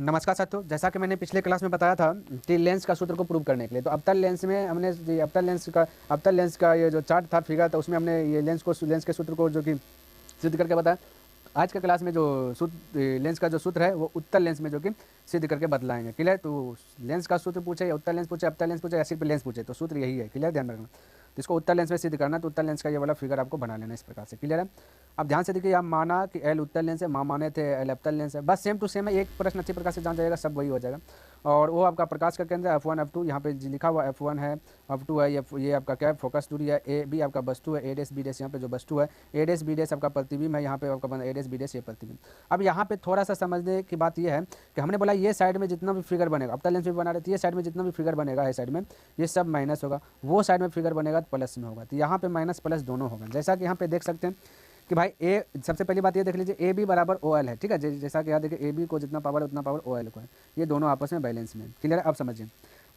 नमस्कार साथियों, जैसा कि मैंने पिछले क्लास में बताया था कि लेंस का सूत्र को प्रूव करने के लिए, तो अवतल लेंस में हमने अवतल लेंस का ये जो चार्ट था, फिगर था, उसमें हमने ये लेंस के सूत्र को जो कि सिद्ध करके बताया। आज के क्लास में जो लेंस का जो सूत्र है वो उत्तल लेंस में जो कि सिद्ध करके बतलाएंगे। क्लियर? तो लेंस का सूत्र पूछे या उत्तल लेंस पूछे, अवतल लेंस पूछे या सिर्फ लेंस पूछे, तो सूत्र यही है। क्लियर? ध्यान रखना। तो इसको उत्तल लेंस में सिद्ध करना, तो उत्तल लेंस का ये वाला फिगर आपको बना लेना इस प्रकार से। क्लियर है? अब ध्यान से देखिए, आप माना कि एल उत्तल लेंस है, माने थे एल अवतल लेंस है, बस सेम टू सेम है। एक प्रश्न अच्छी प्रकार से जान जाएगा, सब वही हो जाएगा। और वो आपका प्रकाश का केंद्र F1 F2, यहाँ पे लिखा हुआ F1 है, F2 है, ये आपका क्या है, फोकस दूरी है। ए बी आपका वस्तु है, ए डेस बी डेस यहाँ पे जो वस्तु है, ए डेस बी डेस आपका प्रतिबिंब है, यहाँ पे आपका बना ए डेस बी डेस ये प्रतिबिंब। अब यहाँ पे थोड़ा सा समझने की बात ये है कि हमने बोला ये साइड में जितना भी फिगर बनेगा, अवतल लेंस भी बना रहे थे, ये साइड में जितना भी फिगर बनेगा है साइड में, ये सब माइनस होगा, वो साइड में फिगर बनेगा तो प्लस में होगा। तो यहाँ पे माइनस प्लस दोनों होगा। जैसा कि यहाँ पे देख सकते हैं कि भाई ए, सबसे पहली बात ये देख लीजिए, ए बी बराबर ओ एल है। ठीक है, जैसा कि यहाँ देखिए, ए बी को जितना पावर है उतना पावर ओ एल को है, ये दोनों आपस में बैलेंस में। क्लियर है? अब समझिए,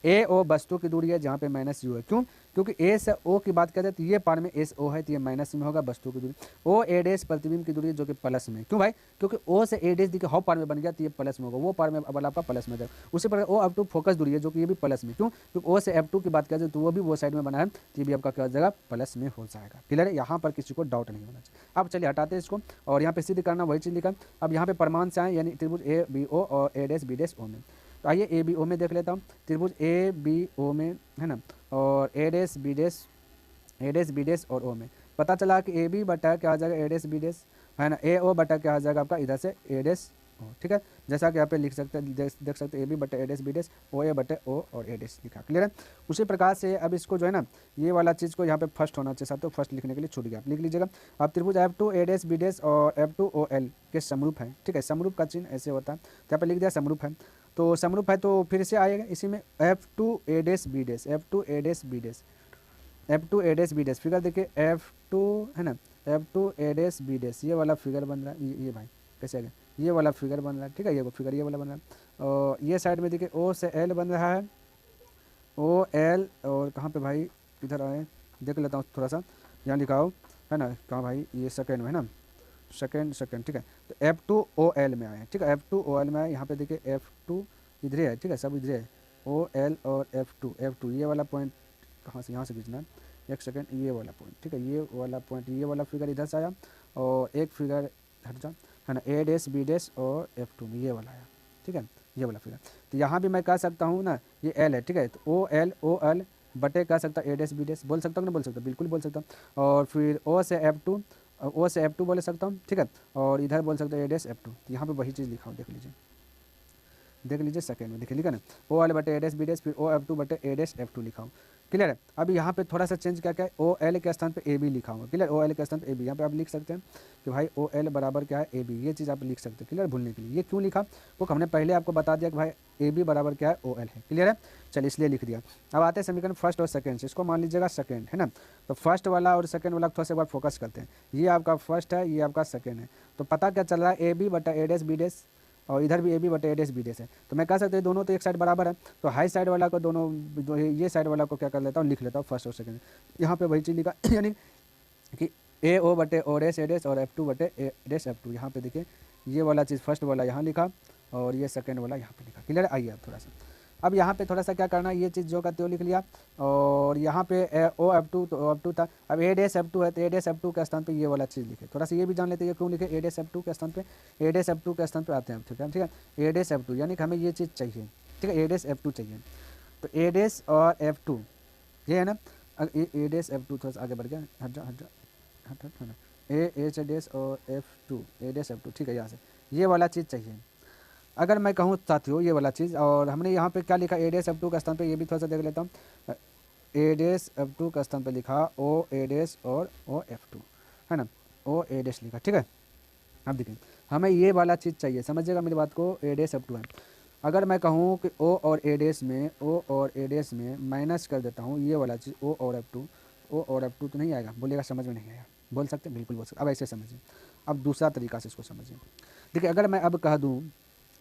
ए ओ वस्तु की दूरी है जहाँ पे माइनस यू है। क्यों? क्योंकि ए से ओ की बात करते हैं तो ये पार में एस ओ है, तो ये माइनस में होगा वस्तु की दूरी। ओ ए डेस प्रतिबिंब की दूरी है जो कि प्लस में। क्यों भाई? क्योंकि ओ से ए डेस देखिए हॉफ पार में बन गया, तो ये प्लस में होगा, वो पार में अब आपका प्लस में जाएगा। उसी प्रकार ओ F2 फोकस दूरी है जो कि ये भी प्लस में। क्यों? क्योंकि ओ से F2 की बात करते हैं तो वो भी वो साइड में बना है, तो ये भी आपका क्या हो जाएगा, प्लस में हो जाएगा। क्लियर है? यहाँ पर किसी को डाउट नहीं होना चाहिए। अब चलिए हटाते हैं इसको, और यहाँ पे सिद्ध करना वही चीज़ लिखा। अब यहाँ पे परमाणु से आए, यानी त्रिभुज ए बी ओ और ए डेस बी डेस ओ में। तो आइए ए बी ओ में देख लेता हूँ। त्रिभुज ए बी ओ में है ना, और ए डेस बी डेस और ओ में पता चला कि ए बी बटा क्या आ जाएगा, ए डेस बी डेस है ना, ए ओ बटा क्या आ जाएगा आपका इधर से ए डेस ओ। ठीक है, जैसा कि यहाँ पे लिख सकते हैं, देख सकते हैं ए बी बटे ए डेस बी डेस, ओ ए बटे ओ और ए डेस लिखा। क्लियर है? उसी प्रकार से अब इसको जो है ना, ये वाला चीज़ को यहाँ पे फर्स्ट होना चाहिए, तो फर्स्ट लिखने के लिए छूट गया, आप लिख लीजिएगा। अब त्रिभुज F2 ए डेस बी डेस और F2 ओ एल के समरूप है। ठीक है, समरूप का चिन्ह ऐसे होता है, तो यहाँ पे लिख दिया समरूप है। तो समरूप है तो फिर से आएगा इसी में F2 ए डेस बी डेस, F2 ए डेस बी डेस, F2 ए डेस बी डेस। फिगर देखिए F2 है ना, F2 ए डेस बी डेस, ये वाला फिगर बन रहा है। ये भाई कैसे आ गया, ये वाला फिगर बन रहा है। ठीक है, ये फिगर ये वाला बन रहा है। और ये साइड में देखिए O से L बन रहा है, ओ एल, और कहाँ पे भाई, इधर आए देख लेता हूँ थोड़ा सा, यहाँ लिखा हो है ना, कहाँ भाई, ये सेकेंड में है ना, सेकेंड। ठीक है, तो F2 ओ एल में आए। ठीक है, F2 ओ एल में आए, यहाँ पे देखिए F2 इधर है। ठीक है, सब इधर है, ओ एल और F2 ये वाला पॉइंट कहाँ से, यहाँ से खींचना है, एक सेकेंड, ये वाला पॉइंट। ठीक है, ये वाला पॉइंट, ये वाला फिगर इधर से आया, और एक फिगर हट जा है ना, ए डेस बी डेस और F2 में ये वाला आया। ठीक है, ये वाला फिगर। तो यहाँ भी मैं कह सकता हूँ ना, ये एल है। ठीक है, तो ओ एल बटे कह सकता ए डेस बी डेस, बोल सकता हूँ ना, बोल सकता हूँ, बिल्कुल बोल सकता हूँ। और फिर ओ से F2 बोल सकता हूँ। ठीक है, और इधर बोल सकता हूँ ए डेस F2। तो यहाँ पे वही चीज़ लिखा हूँ, देख लीजिए सेकेंड में देखिए लिखा ना, ओ एल बटे ए डेस बी डेस, फिर ओ F2 बटे ए डेस F2 लिखा हूँ। क्लियर है? अब यहाँ पे थोड़ा सा चेंज क्या है, ओ एल के स्थान पे ए बी लिखा हूँ। क्लियर? ओ एल के स्थान पे ए बी, यहाँ पे आप लिख सकते हैं कि भाई ओ एल बराबर क्या है, ए बी, ये चीज़ आप लिख सकते हैं। क्लियर? भूलने के लिए ये क्यों लिखा, वो हमने पहले आपको बता दिया कि भाई ए बी बराबर क्या है, ओ एल है। क्लियर है? चलिए इसलिए लिख दिया। अब आते हैं समीकरण फर्स्ट और सेकंड से, इसको मान लीजिएगा सेकंड है ना, तो फर्स्ट वाला और सेकंड वाला थोड़ा सा एक बार फोकस करते हैं। ये आपका फर्स्ट है, ये आपका सेकंड है, तो पता क्या चल रहा है, ए बी बटा ए डेस बी डेस, और इधर भी ए बी बटे ए डेस बी डेस है। तो मैं कह सकते हैं दोनों तो एक साइड बराबर है, तो हाई साइड वाला को दोनों, ये साइड वाला को क्या कर लेता हूँ, लिख लेता हूँ फर्स्ट और सेकंड। यहाँ पे वही चीज़ लिखा यानी कि ए ओ बटे ओ डेस ए डेस और F2 बटे ए डेस F2। यहाँ पे देखिए ये वाला चीज़ फर्स्ट वाला यहाँ लिखा, और ये सेकंड वाला यहाँ पे लिखा। क्लियर? आइए अब थोड़ा सा, अब यहाँ पे थोड़ा सा क्या करना है, ये चीज़ जो का त्यो लिख लिया, और यहाँ पे ओ F2 तो ओ F2 था, अब ए डेस F2 है, तो ए डेस F2 के स्थान पे ये वाला चीज़ लिखे। थोड़ा सा ये भी जान लेते हैं क्यों लिखे ए डेस F2 के स्थान पे, ए डेस F2 के स्थान पे आते हैं। ठीक है, ठीक है, ए डेस F2 यानी कि हमें ये चीज़ चाहिए। ठीक है, ए डेस F2 चाहिए, तो ए डेस और F2 ये है ना, ए डेस F2 थोड़ा सा आगे बढ़ गया, हट है ना, ए एच डेस और F2 ए डेस F2। ठीक है, यहाँ से ये वाला चीज़ चाहिए। अगर मैं कहूँ साथियों ये वाला चीज़, और हमने यहाँ पे क्या लिखा, ए डेस F2 का स्थान पे, ये भी थोड़ा सा देख लेता हूँ, ए डेस F2 का स्थान पे लिखा ओ ए डेस और ओ F2 है ना, ओ ए डेस लिखा। ठीक है, अब देखिए हमें ये वाला चीज़ चाहिए, समझिएगा मेरी बात को, ए डेस F2 है। अगर मैं कहूँ कि ओ और ए डेस में माइनस कर देता हूँ ये वाला चीज़, ओ और F2 तो नहीं आएगा, बोलिएगा समझ में नहीं आया, बोल सकते, बिल्कुल बोल सकते। अब ऐसे समझिए, अब दूसरा तरीका से इसको समझिए। देखिए अगर मैं अब कह दूँ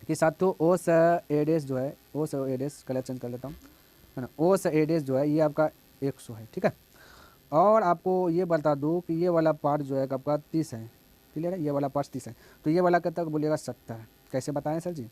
कि साथियों ओ से ए डेस जो है, ओ से ए डेस कलेक्शन कर लेता हूँ है ना, ओ से ए डेस जो है ये आपका 100 है। ठीक है, और आपको ये बता दूँ कि ये वाला पार्ट जो है आपका 30 है। क्लियर है? ये वाला पार्ट 30 है, तो ये वाला कितना बोलिएगा 70 है। कैसे बताएं सर जी,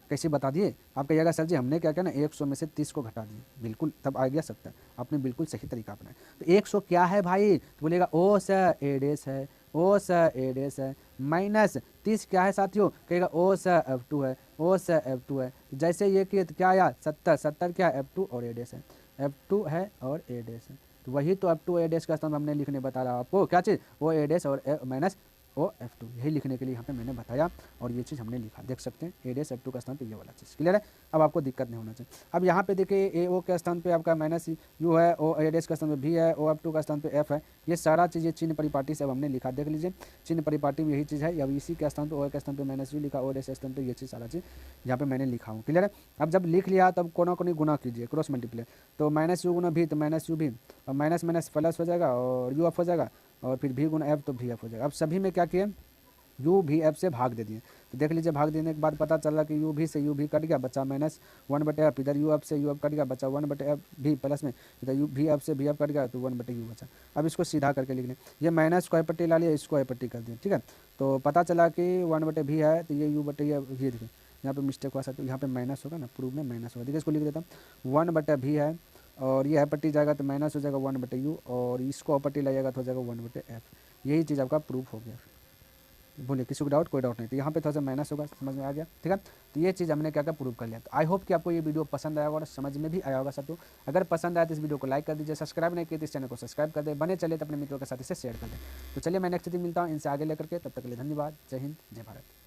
कैसे बता दिए। आप कहिएगा सर जी हमने क्या किया ना 100 में से 30 को घटा दिए, बिल्कुल तब आ गया 70। आपने बिल्कुल सही तरीका अपनाया। तो 100 क्या है भाई, तो बोलेगा ओ सर ए डैश है, ओ सर ए डैश है, माइनस 30 क्या है साथियों, कहेगा ओ सर F2 है, ओ सर F2 है। जैसे ये कि क्या आया 70, 70 क्या है F2 और ए डैश है, F2 है और ए डैश है। तो वही तो F2 ए डैश का स्थान हमने लिखने बता रहा आपको, क्या चीज़, ओ ए डैश और माइनस ओ F2, यही लिखने के लिए यहाँ पे मैंने बताया और ये चीज़ हमने लिखा, देख सकते हैं ए डैश F2 का स्थान पे ये वाला चीज़ क्लियर है। अब आपको दिक्कत नहीं होना चाहिए। अब यहाँ पे देखिए ए ओ के स्थान पे आपका माइनस यू है, ओ ए डैश का स्थान पे भी है, ओ F2 का स्थान पे F है। ये सारा चीज़ ये चिन्ह परिपाटी से अब हमने लिखा, देख लीजिए चिन्ह परिपाटी में यही चीज़ है। अब इसी के स्थान पे ओ के स्थान पे माइनस यू लिखा, ओ डैश के स्थान पे ये चीज़ सारा चीज़ यहाँ पे मैंने लिखा हूँ क्लियर है। अब जब लिख लिया तब कोना कोनी गुना कीजिए, क्रॉस मल्टीप्लाई, तो माइनस यू गुना भी तो माइनस यू भी, और माइनस माइनस प्लस हो जाएगा और यू एफ हो जाएगा, और फिर भी गुना एफ तो भी एफ हो जाएगा। अब सभी में क्या किए, यू भी एफ से भाग दे दिए। तो देख लीजिए भाग देने के बाद पता चला कि यू भी से यू भी कट गया, बचा माइनस 1/f। इधर यू एफ से यू एफ कट गया, बचा 1/f भी प्लस में, इधर यू भी एफ से भी एफ कट गया तो 1/u बचा। अब इसको सीधा करके लिख लें, ये माइनस स्क्वायर पट्टी ला लिया, स्क्वायर पट्टी कर दिया, ठीक है। तो पता चला कि 1/v है, तो ये ये देखिए यहाँ पे मिस्टेक हुआ सकता है, यहाँ पे माइनस होगा ना, प्रूव में माइनस होगा। देखिए इसको लिख देता हूँ 1/v है, और ये है पट्टी जाएगा तो माइनस हो जाएगा 1/u, और इसको पट्टी लाइएगा तो हो जाएगा 1/f। यही चीज़ आपका प्रूफ हो गया। बोलिए किसी को डाउट, कोई डाउट नहीं, तो यहाँ पे थोड़ा सा माइनस होगा, समझ में आ गया, ठीक है। तो ये चीज़ हमने क्या क्या प्रूव कर लिया। तो आई होप कि आपको ये वीडियो पसंद आया होगा और समझ में भी आया होगा साथियों। अगर पसंद आया तो इस वीडियो को लाइक कर दीजिए, सब्सक्राइब नहीं किए तो इस चैनल को सब्सक्राइब कर दे, बने चले तो अपने मित्रों के साथ इसे शेयर कर दें। तो चलिए मैं नेक्स्ट दिन मिलता हूँ इनसे आगे लेकर के, तब तक के लिए धन्यवाद। जय हिंद, जय भारत।